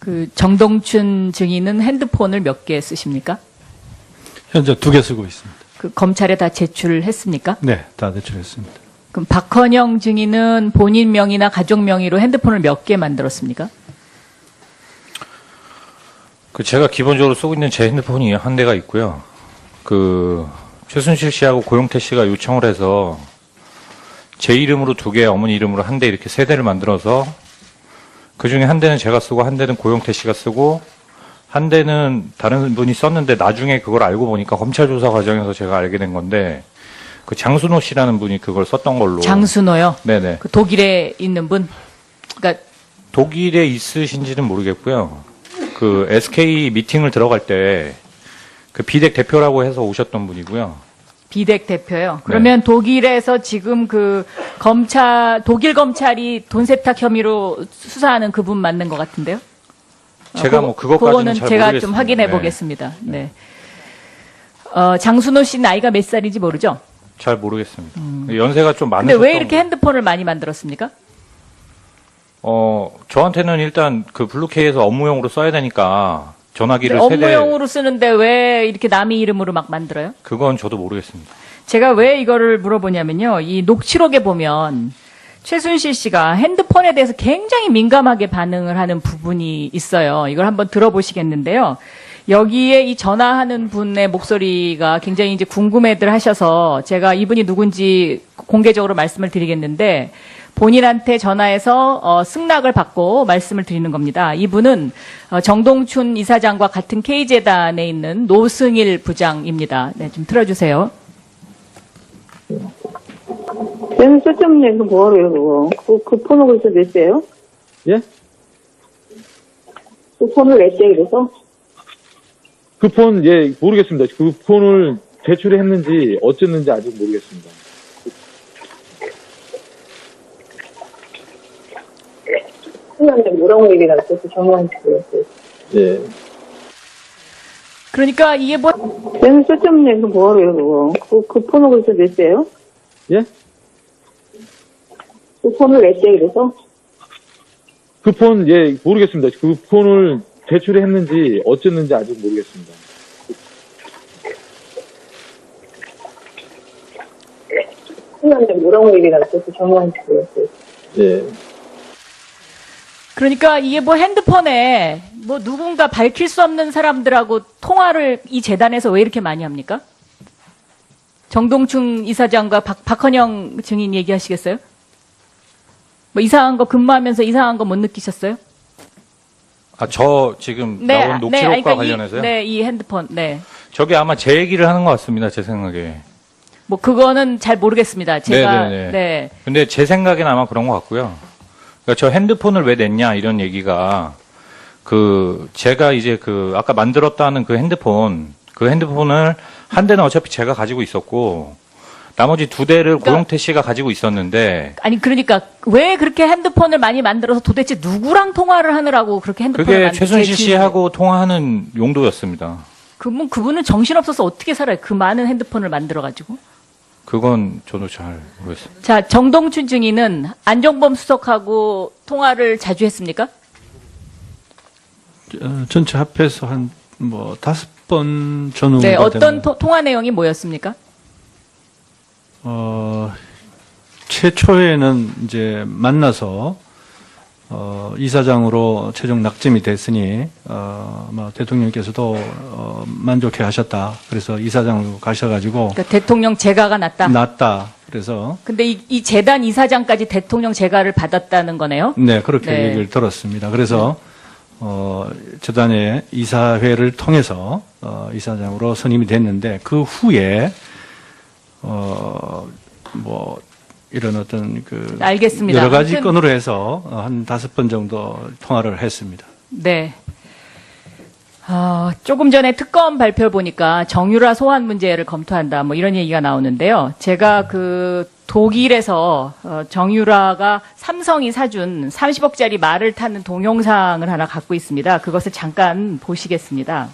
그 정동춘 증인은 핸드폰을 몇 개 쓰십니까? 현재 2개 쓰고 있습니다. 그 검찰에 다 제출했습니까? 네, 다 제출했습니다. 그럼 박헌영 증인은 본인 명의나 가족 명의로 핸드폰을 몇 개 만들었습니까? 그 제가 기본적으로 쓰고 있는 제 핸드폰이 한 대가 있고요. 그 최순실 씨하고 고용태 씨가 요청을 해서 제 이름으로 2개, 어머니 이름으로 1대 이렇게 3대를 만들어서 그 중에 1대는 제가 쓰고 1대는 고용태 씨가 쓰고 1대는 다른 분이 썼는데 나중에 그걸 알고 보니까 검찰 조사 과정에서 제가 알게 된 건데 그 장순호 씨라는 분이 그걸 썼던 걸로. 장순호요? 네네. 그 독일에 있는 분? 그러니까 독일에 있으신지는 모르겠고요. 그 SK 미팅을 들어갈 때 그 비덱 대표라고 해서 오셨던 분이고요. 비덱 대표요. 그러면 독일에서 지금 그 독일 검찰이 돈 세탁 혐의로 수사하는 그분 맞는 것 같은데요? 제가 뭐 그것까지는 그거는 잘 제가 모르겠습니다. 좀 확인해 네. 보겠습니다. 네. 장순호 씨 나이가 몇 살인지 모르죠? 잘 모르겠습니다. 연세가 좀 근데 많으셨던 왜 이렇게 거. 핸드폰을 많이 만들었습니까? 저한테는 일단 그 블루케이에서 업무용으로 써야 되니까 전화기를 세대. 업무용으로 쓰는데 왜 이렇게 남의 이름으로 막 만들어요? 그건 저도 모르겠습니다. 제가 왜 이거를 물어보냐면요. 이 녹취록에 보면 최순실 씨가 핸드폰에 대해서 굉장히 민감하게 반응을 하는 부분이 있어요. 이걸 한번 들어보시겠는데요. 여기에 이 전화하는 분의 목소리가 굉장히 이제 궁금해들 하셔서 제가 이분이 누군지 공개적으로 말씀을 드리겠는데 본인한테 전화해서 승낙을 받고 말씀을 드리는 겁니다. 이분은 정동춘 이사장과 같은 K재단에 있는 노승일 부장입니다. 네, 좀 틀어주세요. 얘는 쓸데없는 얘기 뭐하래요, 그거. 그 폰을 그래서 냈어요? 예? 그 폰을 냈어요, 그래서? 그 폰, 예, 모르겠습니다. 그 폰을 제출했는지 어쨌는지 아직 모르겠습니다. 큰일났네, 뭐라고 얘기를 했어, 그 정황한테 그랬어요. 예. 그러니까 이게 뭐 얘는 쓸데없는 얘기 뭐하래요, 그거. 그 폰을 그래서 냈어요? 예? 그 폰을 냈어요, 그래서? 그 폰, 예, 모르겠습니다. 그 폰을 제출했는지 어쨌는지 아직 모르겠습니다. 큰일났네, 뭐라고 얘기를 했어, 그 정황한테 그랬어요. 예. 그러니까 이게 뭐 핸드폰에 뭐 누군가 밝힐 수 없는 사람들하고 통화를 이 재단에서 왜 이렇게 많이 합니까? 정동춘 이사장과 박헌영 증인 얘기하시겠어요? 뭐 이상한 거 근무하면서 이상한 거 못 느끼셨어요? 저 지금 나온 녹취록과 그러니까 관련해서요? 이 핸드폰, 네. 저게 아마 제 얘기를 하는 것 같습니다. 제 생각에. 뭐 그거는 잘 모르겠습니다. 제가 네네네. 네. 근데 제 생각에는 아마 그런 것 같고요. 그러니까 저 핸드폰을 왜 냈냐 이런 얘기가 제가 이제 아까 만들었다는 그 핸드폰을 1대는 어차피 제가 가지고 있었고 나머지 2대를 고용태 씨가 가지고 있었는데 아니 그러니까 왜 그렇게 핸드폰을 많이 만들어서 도대체 누구랑 통화를 하느라고 그렇게 핸드폰을 그게 만들지? 최순실 씨하고 통화하는 용도였습니다. 그분은 정신없어서 어떻게 살아요? 그 많은 핸드폰을 만들어가지고. 그건 저도 잘 모르겠습니다. 자, 정동춘 증인은 안종범 수석하고 통화를 자주 했습니까? 전체 합해서 한 5번 전후가 네, 어떤 되는, 통화 내용이 뭐였습니까? 최초에는 이제 만나서 이사장으로 최종 낙점이 됐으니 대통령께서도 만족해 하셨다. 그래서 이사장으로 가셔가지고 그러니까 대통령 재가가 났다. 났다. 그래서 근데 이 재단 이사장까지 대통령 재가를 받았다는 거네요? 네, 그렇게 네. 얘기를 들었습니다. 그래서 재단의 이사회를 통해서 이사장으로 선임이 됐는데 그 후에 이런 어떤 알겠습니다. 여러 가지 아무튼 건으로 해서 한 5번 정도 통화를 했습니다. 네. 조금 전에 특검 발표 보니까 정유라 소환 문제를 검토한다. 뭐 이런 얘기가 나오는데요. 제가 독일에서 정유라가 삼성이 사준 30억짜리 말을 타는 동영상을 하나 갖고 있습니다. 그것을 잠깐 보시겠습니다.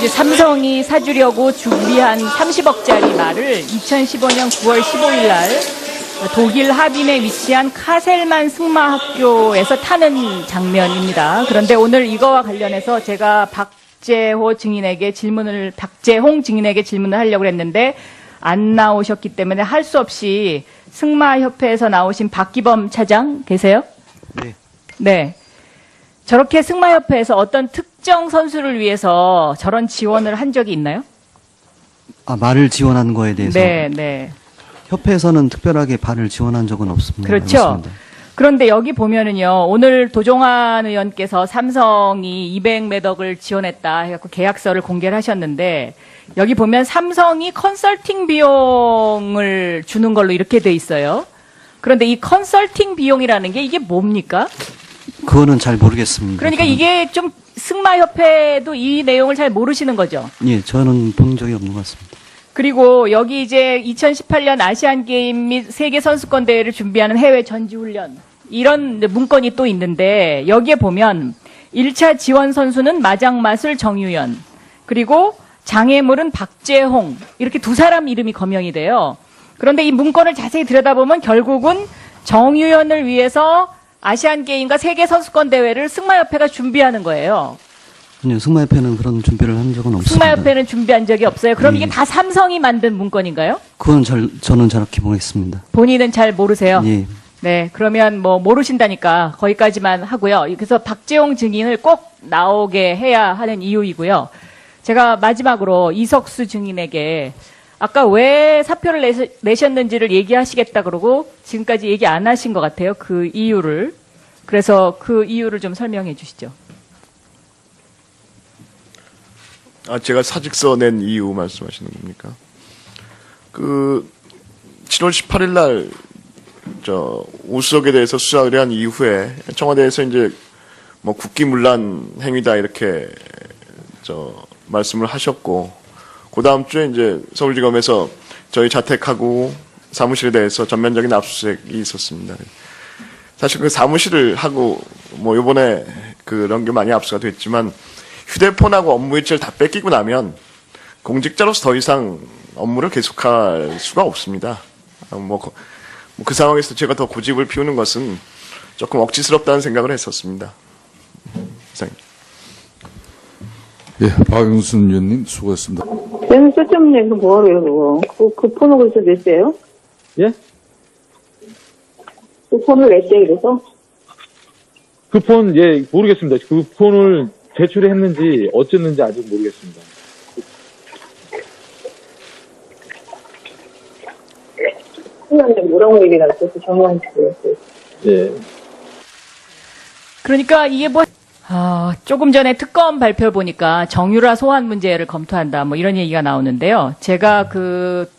이제 삼성이 사주려고 준비한 30억짜리 말을 2015년 9월 15일 날 독일 하빈에 위치한 카셀만 승마학교에서 타는 장면입니다. 그런데 오늘 이거와 관련해서 제가 박재홍 증인에게 질문을 하려고 했는데 안 나오셨기 때문에 할 수 없이 승마협회에서 나오신 박기범 차장 계세요? 네. 네. 저렇게 승마협회에서 어떤 특정 선수를 위해서 저런 지원을 한 적이 있나요? 아, 말을 지원하는 거에 대해서 네, 네. 협회에서는 특별하게 발을 지원한 적은 없습니다. 그렇죠. 알겠습니다. 그런데 여기 보면은요, 오늘 도종환 의원께서 삼성이 200매덕을 지원했다 해갖고 계약서를 공개를 하셨는데, 여기 보면 삼성이 컨설팅 비용을 주는 걸로 이렇게 돼 있어요. 그런데 이 컨설팅 비용이라는 게 이게 뭡니까? 그거는 잘 모르겠습니다. 그러니까 저는. 이게 좀 승마협회도 이 내용을 잘 모르시는 거죠. 예, 저는 본 적이 없는 것 같습니다. 그리고 여기 이제 2018년 아시안 게임 및 세계 선수권 대회를 준비하는 해외 전지 훈련 이런 문건이 또 있는데 여기에 보면 1차 지원 선수는 마장마술 정유연 그리고 장애물은 박재홍 이렇게 두 사람 이름이 거명이 돼요. 그런데 이 문건을 자세히 들여다보면 결국은 정유연을 위해서 아시안 게임과 세계 선수권 대회를 승마협회가 준비하는 거예요. 아니요, 승마협회는 그런 준비를 한 적은 없습니다. 승마협회는 준비한 적이 없어요. 그럼 네. 이게 다 삼성이 만든 문건인가요? 그건 저는 정확히 모르겠습니다. 본인은 잘 모르세요? 예. 네, 그러면 뭐 모르신다니까 거기까지만 하고요. 그래서 박재홍 증인을 꼭 나오게 해야 하는 이유이고요. 제가 마지막으로 이석수 증인에게 아까 왜 사표를 내셨는지를 얘기하시겠다 그러고 지금까지 얘기 안 하신 것 같아요. 그 이유를. 그래서 그 이유를 좀 설명해 주시죠. 제가 사직서 낸 이유 말씀하시는 겁니까? 7월 18일 날, 우수석에 대해서 수사 의뢰한 이후에 청와대에서 이제 뭐 국기문란 행위다 이렇게 말씀을 하셨고, 그 다음 주에 이제 서울지검에서 저희 자택하고 사무실에 대해서 전면적인 압수수색이 있었습니다. 사실 그 사무실을 하고, 뭐 요번에 그런 게 많이 압수가 됐지만, 휴대폰하고 업무 일지를 다 뺏기고 나면 공직자로서 더 이상 업무를 계속할 수가 없습니다. 그 상황에서 제가 더 고집을 피우는 것은 조금 억지스럽다는 생각을 했었습니다. 이상입니다. 예, 박영순 의원님 수고했습니다. 쟤는 쓸데없는 얘기 뭐하래요, 그거. 그 폰을 그래서 냈어요? 예? 그 폰을 냈대요, 그래서? 그 폰, 예, 모르겠습니다. 그 폰을 제출했는지 어쨌는지 아직 모르겠습니다. 신나는데 뭐라고 얘기를 했어요? 정말 그랬어요. 예. 그러니까 이게 조금 전에 특검 발표 보니까 정유라 소환 문제를 검토한다 뭐 이런 얘기가 나오는데요. 제가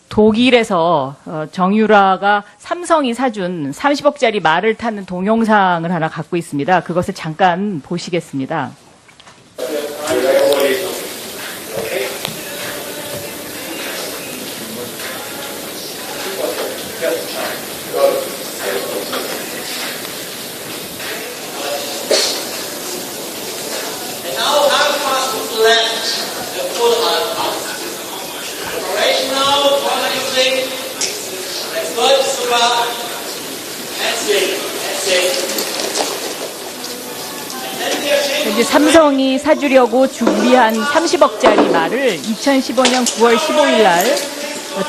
독일에서 정유라가 삼성이 사준 30억짜리 말을 타는 동영상을 하나 갖고 있습니다. 그것을 잠깐 보시겠습니다. 이제 삼성이 사주려고 준비한 30억짜리 말을 2015년 9월 15일 날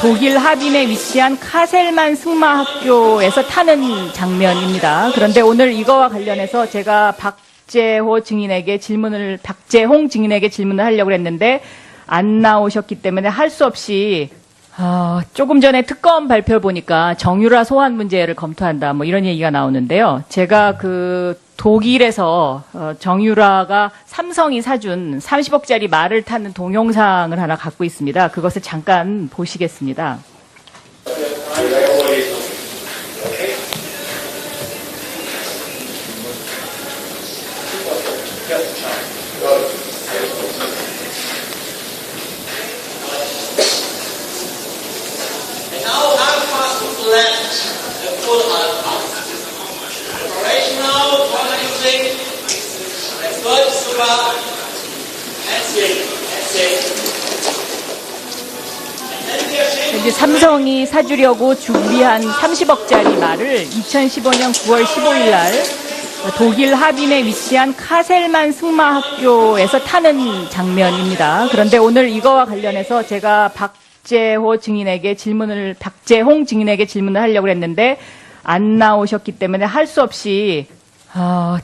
독일 하빈에 위치한 카셀만 승마학교에서 타는 장면입니다. 그런데 오늘 이거와 관련해서 제가 박재홍 증인에게 질문을 하려고 했는데 안 나오셨기 때문에 할 수 없이 조금 전에 특검 발표 보니까 정유라 소환 문제를 검토한다 뭐 이런 얘기가 나오는데요. 제가 독일에서 정유라가 삼성이 사준 30억짜리 말을 타는 동영상을 하나 갖고 있습니다. 그것을 잠깐 보시겠습니다. Super. Herzlich. 이제 삼성이 사주려고 준비한 30억짜리 말을 2015년 9월 15일 날 독일 하빈에 위치한 카셀만 승마학교에서 타는 장면입니다. 그런데 오늘 이거와 관련해서 제가 박재홍 증인에게 질문을 하려고 했는데 안 나오셨기 때문에 할 수 없이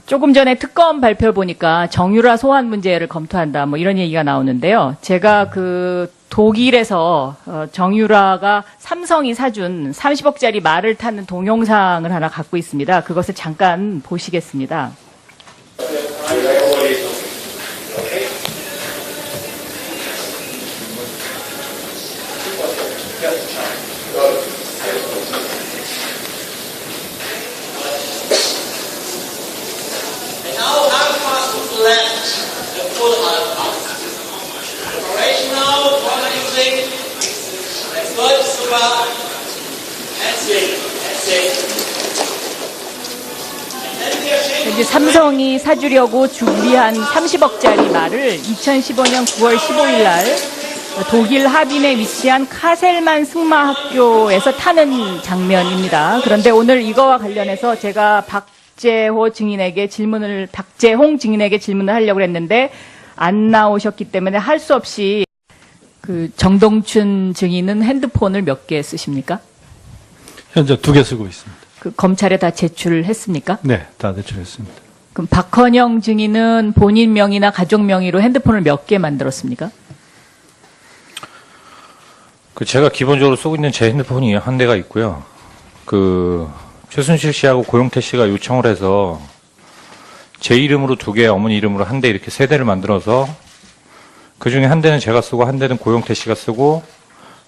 조금 전에 특검 발표 보니까 정유라 소환 문제를 검토한다 뭐 이런 얘기가 나오는데요. 제가 그 독일에서 정유라가 삼성이 사준 30억짜리 말을 타는 동영상을 하나 갖고 있습니다. 그것을 잠깐 보시겠습니다. 이제 삼성이 사주려고 준비한 30억짜리 말을 2015년 9월 15일 날 독일 하빈에 위치한 카셀만 승마학교에서 타는 장면입니다. 그런데 오늘 이거와 관련해서 제가 박재홍 증인에게 질문을 하려고 했는데 안 나오셨기 때문에 할 수 없이 그 정동춘 증인은 핸드폰을 몇 개 쓰십니까? 현재 2개 쓰고 있습니다. 그 검찰에 다 제출했습니까? 네, 다 제출했습니다. 그럼 박헌영 증인은 본인 명의나 가족 명의로 핸드폰을 몇 개 만들었습니까? 그 제가 기본적으로 쓰고 있는 제 핸드폰이 한 대가 있고요. 그 최순실 씨하고 고용태 씨가 요청을 해서 제 이름으로 2개, 어머니 이름으로 1대 이렇게 3대를 만들어서 그 중에 1대는 제가 쓰고 1대는 고용태 씨가 쓰고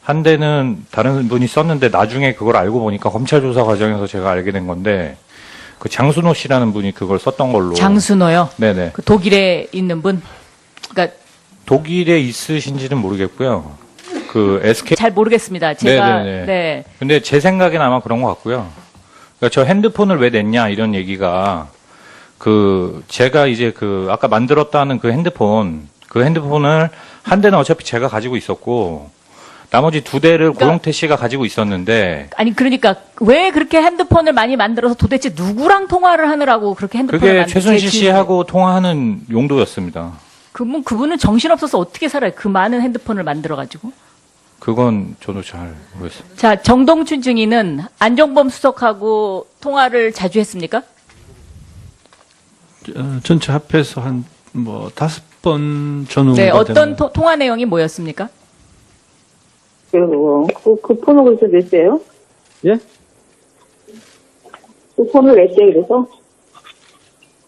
1대는 다른 분이 썼는데 나중에 그걸 알고 보니까 검찰 조사 과정에서 제가 알게 된 건데 그 장순호 씨라는 분이 그걸 썼던 걸로. 장순호요? 네네. 그 독일에 있는 분? 그러니까 독일에 있으신지는 모르겠고요. 그 SK. 잘 모르겠습니다. 제가 네네네. 네. 근데 제 생각엔 아마 그런 것 같고요. 그러니까 저 핸드폰을 왜 냈냐 이런 얘기가 그 제가 이제 그 아까 만들었다는 그 핸드폰을 1대는 어차피 제가 가지고 있었고 나머지 2대를 고용태 씨가 가지고 있었는데 아니 그러니까 왜 그렇게 핸드폰을 많이 만들어서 도대체 누구랑 통화를 하느라고 그렇게 핸드폰을 그게 만들지? 최순실 씨하고 통화하는 용도였습니다. 그분은 정신없어서 어떻게 살아요? 그 많은 핸드폰을 만들어가지고. 그건 저도 잘 모르겠습니다. 자, 정동춘 증인은 안종범 수석하고 통화를 자주 했습니까? 전체 합해서 한 5번 전후. 네, 어떤 통화 내용이 뭐였습니까? 그리고 그 폰을 그래서 냈어요? 예? 그 폰을 냈어요, 그래서?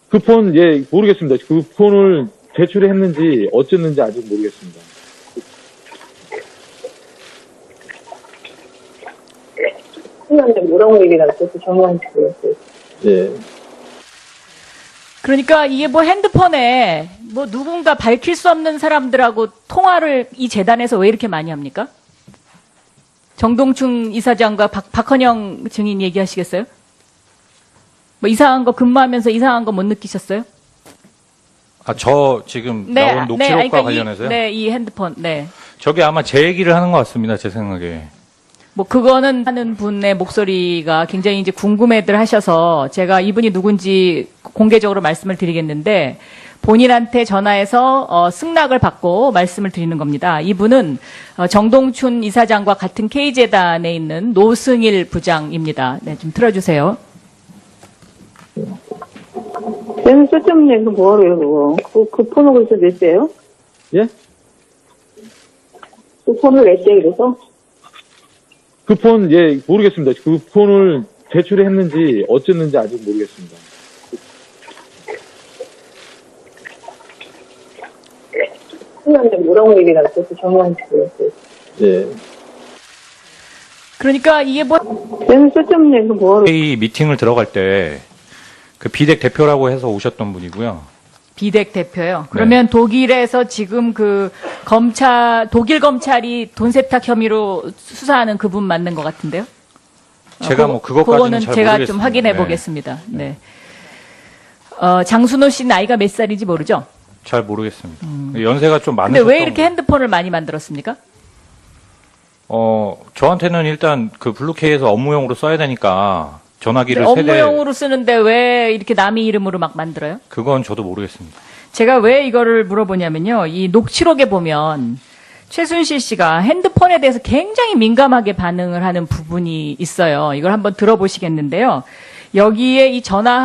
그 폰, 예, 모르겠습니다. 그 폰을 제출했는지 어쨌는지 아직 모르겠습니다. 그런데 뭐라고 얘기를 했어요? 정말 그랬어요. 예. 그러니까 이게 뭐 핸드폰에 뭐 누군가 밝힐 수 없는 사람들하고 통화를 이 재단에서 왜 이렇게 많이 합니까? 정동춘 이사장과 박헌영 증인 얘기하시겠어요? 뭐 이상한 거 근무하면서 이상한 거 못 느끼셨어요? 저 지금 나온 녹취록과 그러니까 관련해서요? 이 핸드폰, 네. 저게 아마 제 얘기를 하는 것 같습니다. 제 생각에. 뭐 그거는 하는 분의 목소리가 굉장히 이제 궁금해들 하셔서 제가 이분이 누군지 공개적으로 말씀을 드리겠는데 본인한테 전화해서 승낙을 받고 말씀을 드리는 겁니다. 이분은 정동춘 이사장과 같은 K재단에 있는 노승일 부장입니다. 네, 좀 틀어주세요. 얘는 쓸데없는 얘기 뭐하러요, 그거? 그 폰을 그래서 냈어요? 예? 그 폰을 냈어요, 그래서? 그 폰, 예, 모르겠습니다. 그 폰을 제출했는지 어쨌는지 아직 모르겠습니다. 그런데 뭐라고 얘기를 했어요? 정말 그랬어요. 예. 그러니까 이게 뭐 얘는 쓸데없는 얘기 뭐하러요? 회의 미팅을 들어갈 때 그 비덱 대표라고 해서 오셨던 분이고요. 비덱 대표요. 그러면 독일에서 지금 그 독일 검찰이 돈 세탁 혐의로 수사하는 그분 맞는 것 같은데요? 제가 뭐 그것까지는 그거는 잘 제가 모르겠습니다. 좀 확인해 네. 보겠습니다. 네. 장순호 씨 나이가 몇 살인지 모르죠? 잘 모르겠습니다. 연세가 좀 많으셨던 근데 왜 이렇게 핸드폰을 많이 만들었습니까? 저한테는 일단 그 블루케이에서 업무용으로 써야 되니까 전화기를 세대 업무용으로 쓰는데 왜 이렇게 남의 이름으로 막 만들어요? 그건 저도 모르겠습니다. 제가 왜 이거를 물어보냐면요. 이 녹취록에 보면 최순실 씨가 핸드폰에 대해서 굉장히 민감하게 반응을 하는 부분이 있어요. 이걸 한번 들어보시겠는데요. 여기에 이 전화